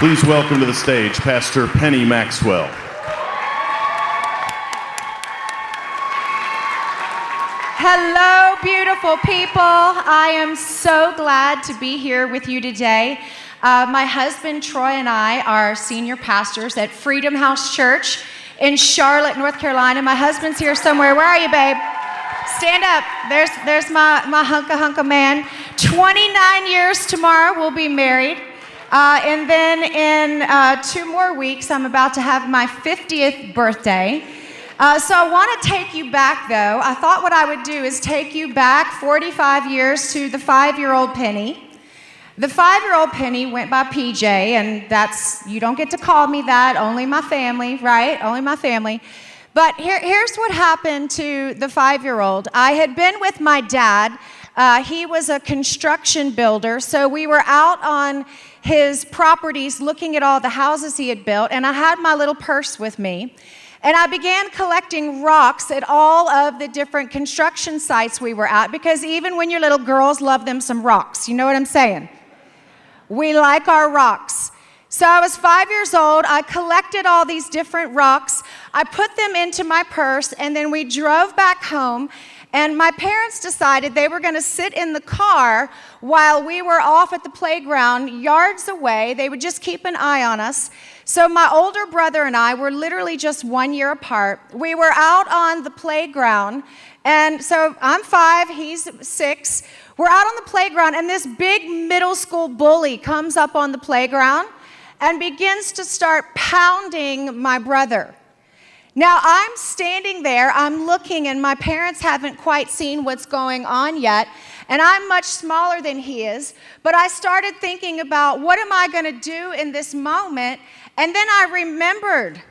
Please welcome to the stage Pastor Penny Maxwell. Hello, beautiful people. I am so glad to be here with you today. My husband, Troy, and I are senior pastors at Freedom House Church in Charlotte, North Carolina. My husband's here somewhere. Where are you, babe? Stand up. There's my hunka man. 29 years tomorrow, we'll be married. And then in 2 more weeks, I'm about to have my 50th birthday. So I want to take you back, though. I thought what I would do is take you back 45 years to the 5-year-old Penny. The 5-year-old Penny went by PJ, and you don't get to call me that, only my family, right? Only my family. But here's what happened to the 5-year-old. I had been with my dad. He was a construction builder, so we were out on his properties looking at all the houses he had built, and I had my little purse with me. And I began collecting rocks at all of the different construction sites we were at, because even when you're little, girls love them some rocks. You know what I'm saying? We like our rocks. So I was 5 years old. I collected all these different rocks. I put them into my purse, and then we drove back home. And my parents decided they were going to sit in the car while we were off at the playground yards away. They would just keep an eye on us. So my older brother and I were literally just 1 year apart. We were out on the playground. And so I'm 5, he's 6. We're out on the playground, and this big middle school bully comes up on the playground and begins to start pounding my brother. Now, I'm standing there, I'm looking, and my parents haven't quite seen what's going on yet, and I'm much smaller than he is, but I started thinking about what am I going to do in this moment, and then I remembered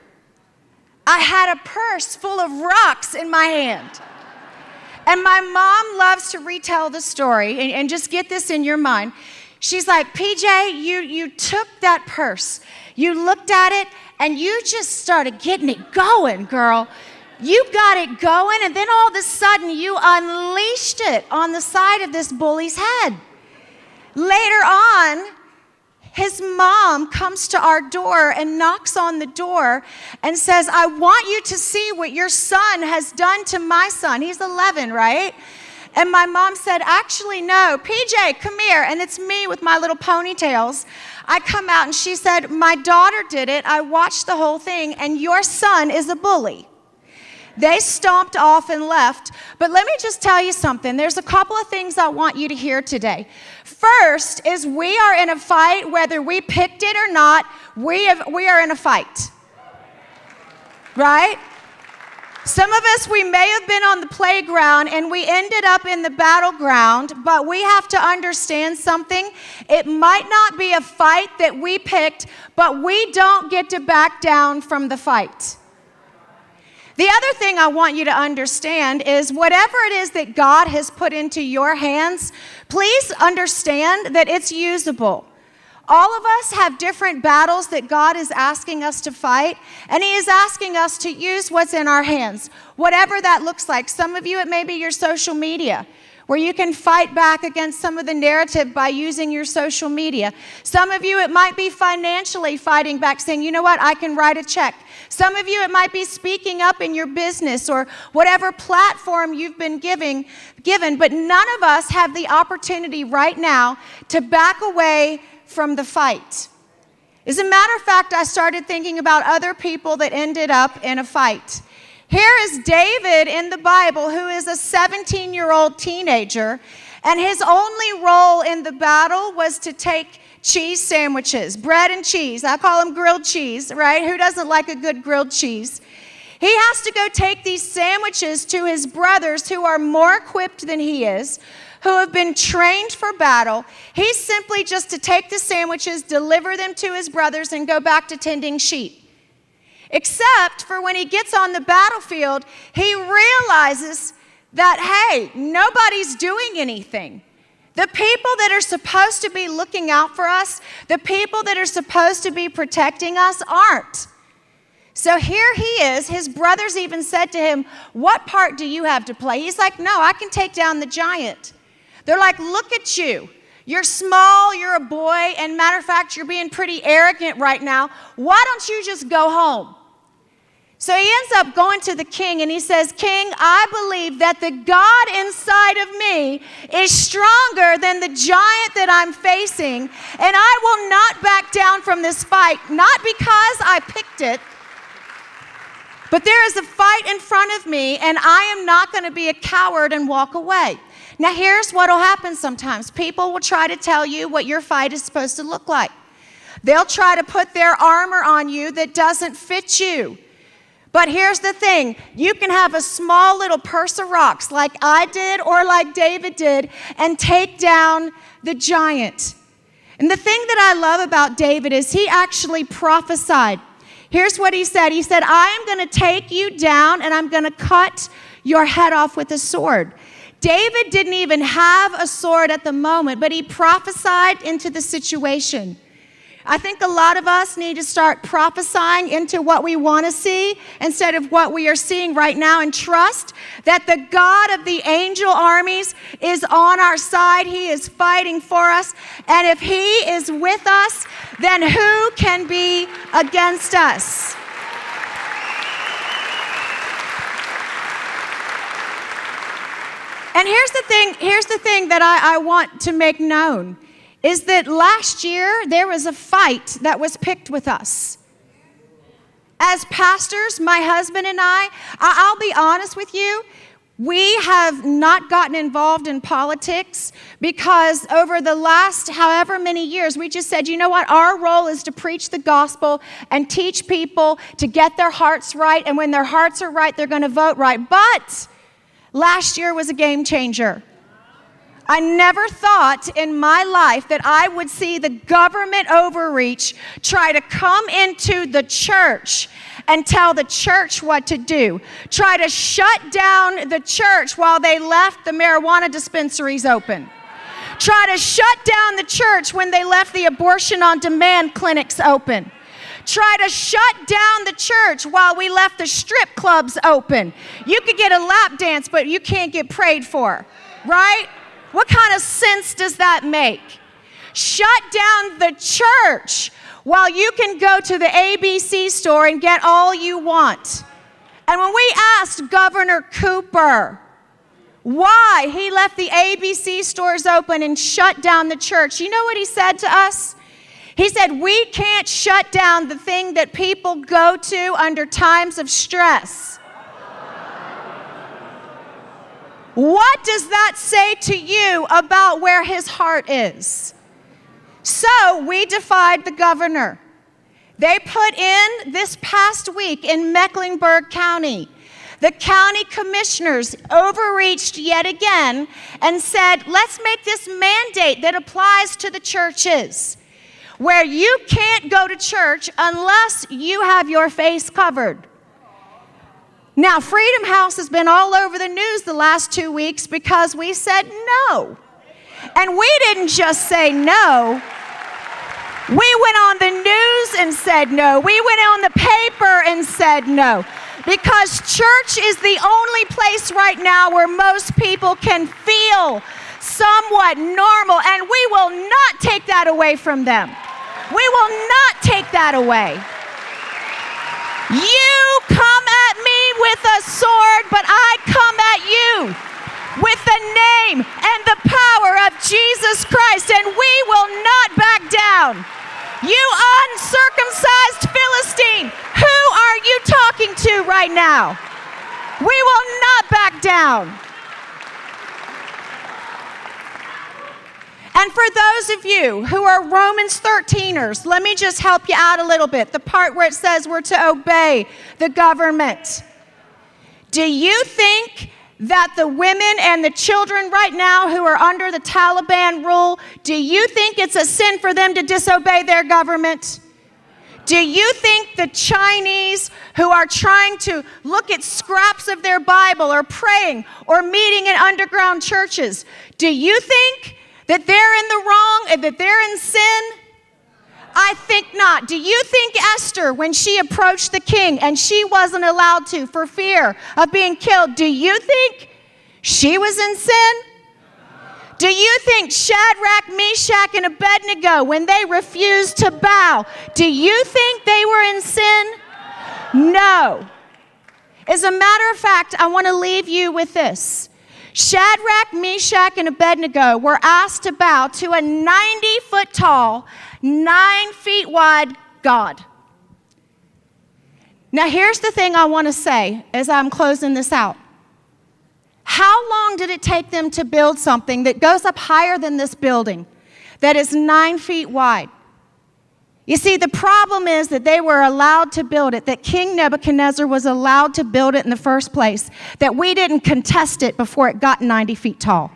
I had a purse full of rocks in my hand. And my mom loves to retell the story, and just get this in your mind. She's like, PJ, you took that purse, you looked at it, and you just started getting it going, girl. You got it going, and then all of a sudden, you unleashed it on the side of this bully's head. Later on, his mom comes to our door and knocks on the door and says, I want you to see what your son has done to my son. He's 11, right? And my mom said, actually, no. PJ, come here. And it's me with my little ponytails. I come out, and she said, my daughter did it. I watched the whole thing, and your son is a bully. They stomped off and left. But let me just tell you something. There's a couple of things I want you to hear today. First is we are in a fight, whether we picked it or not, we are in a fight. Right? Some of us, we may have been on the playground and we ended up in the battleground, but we have to understand something. It might not be a fight that we picked, but we don't get to back down from the fight. The other thing I want you to understand is whatever it is that God has put into your hands, please understand that it's usable. All of us have different battles that God is asking us to fight, and He is asking us to use what's in our hands, whatever that looks like. Some of you, it may be your social media, where you can fight back against some of the narrative by using your social media. Some of you, it might be financially fighting back, saying, you know what, I can write a check. Some of you, it might be speaking up in your business or whatever platform you've been given, but none of us have the opportunity right now to back away from the fight. As a matter of fact, I started thinking about other people that ended up in a fight. Here is David in the Bible, who is a 17-year-old teenager, and his only role in the battle was to take cheese sandwiches, bread and cheese. I call them grilled cheese, right? Who doesn't like a good grilled cheese? He has to go take these sandwiches to his brothers who are more equipped than he is, who have been trained for battle. He's simply just to take the sandwiches, deliver them to his brothers, and go back to tending sheep. Except for when he gets on the battlefield, he realizes that, hey, nobody's doing anything. The people that are supposed to be looking out for us, the people that are supposed to be protecting us aren't. So here he is. His brothers even said to him, what part do you have to play? He's like, no, I can take down the giant. They're like, look at you. You're small, you're a boy, and matter of fact, you're being pretty arrogant right now. Why don't you just go home? So he ends up going to the king and he says, King, I believe that the God inside of me is stronger than the giant that I'm facing, and I will not back down from this fight, not because I picked it, but there is a fight in front of me, and I am not going to be a coward and walk away. Now, here's what will happen sometimes. People will try to tell you what your fight is supposed to look like. They'll try to put their armor on you that doesn't fit you. But here's the thing. You can have a small little purse of rocks like I did or like David did and take down the giant. And the thing that I love about David is he actually prophesied. Here's what he said. He said, I am going to take you down and I'm going to cut your head off with a sword. David didn't even have a sword at the moment, but he prophesied into the situation. I think a lot of us need to start prophesying into what we want to see instead of what we are seeing right now, and trust that the God of the angel armies is on our side. He is fighting for us. And if he is with us, then who can be against us? And here's the thing that I want to make known. Is that last year there was a fight that was picked with us. As pastors, my husband and I'll be honest with you, we have not gotten involved in politics because over the last however many years, we just said, you know what, our role is to preach the gospel and teach people to get their hearts right, and when their hearts are right, they're going to vote right. But last year was a game changer. I never thought in my life that I would see the government overreach try to come into the church and tell the church what to do. Try to shut down the church while they left the marijuana dispensaries open. Try to shut down the church when they left the abortion on demand clinics open. Try to shut down the church while we left the strip clubs open. You could get a lap dance, but you can't get prayed for, right? What kind of sense does that make? Shut down the church while you can go to the ABC store and get all you want. And when we asked Governor Cooper why he left the ABC stores open and shut down the church, you know what he said to us? He said, we can't shut down the thing that people go to under times of stress. What does that say to you about where his heart is? So we defied the governor. They put in this past week in Mecklenburg County, the county commissioners overreached yet again and said, let's make this mandate that applies to the churches, where you can't go to church unless you have your face covered. Now, Freedom House has been all over the news the last 2 weeks because we said no. And we didn't just say no. We went on the news and said no. We went on the paper and said no. Because church is the only place right now where most people can feel somewhat normal, and we will not take that away from them. We will not take that away. You come at me with a sword, but I come at you with the name and the power of Jesus Christ, and we will not back down. You uncircumcised Philistine, who are you talking to right now? We will not back down. And for those of you who are Romans 13ers, let me just help you out a little bit. The part where it says we're to obey the government. Do you think that the women and the children right now who are under the Taliban rule, do you think it's a sin for them to disobey their government? Do you think the Chinese who are trying to look at scraps of their Bible or praying or meeting in underground churches, do you think that they're in the wrong and that they're in sin? I think not. Do you think Esther, when she approached the king and she wasn't allowed to for fear of being killed, do you think she was in sin? Do you think Shadrach, Meshach, and Abednego, when they refused to bow, do you think they were in sin? No. As a matter of fact, I want to leave you with this. Shadrach, Meshach, and Abednego were asked to bow to a 90-foot tall, 9 feet wide God. Now, here's the thing I want to say as I'm closing this out. How long did it take them to build something that goes up higher than this building, that is 9 feet wide? You see, the problem is that they were allowed to build it, that King Nebuchadnezzar was allowed to build it in the first place, that we didn't contest it before it got 90 feet tall.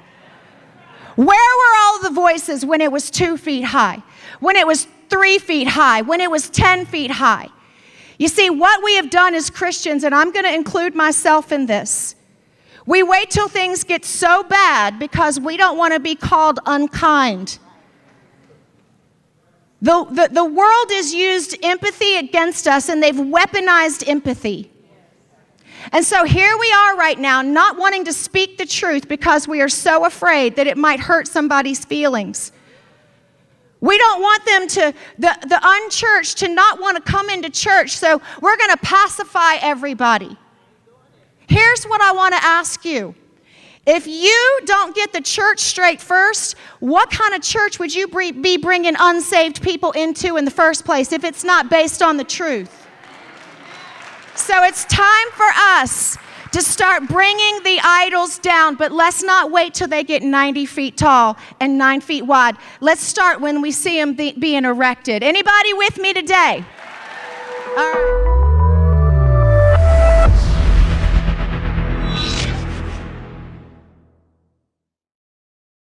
Where were all the voices when it was 2 feet high, when it was 3 feet high, when it was 10 feet high? You see, what we have done as Christians, and I'm going to include myself in this, we wait till things get so bad because we don't want to be called unkind. The world has used empathy against us, and they've weaponized empathy. And so here we are right now, not wanting to speak the truth because we are so afraid that it might hurt somebody's feelings. We don't want them to, the unchurched, to not want to come into church, so we're going to pacify everybody. Here's what I want to ask you. If you don't get the church straight first, what kind of church would you be bringing unsaved people into in the first place if it's not based on the truth? So it's time for us to start bringing the idols down, but let's not wait till they get 90 feet tall and 9 feet wide. Let's start when we see them being erected. Anybody with me today? All right.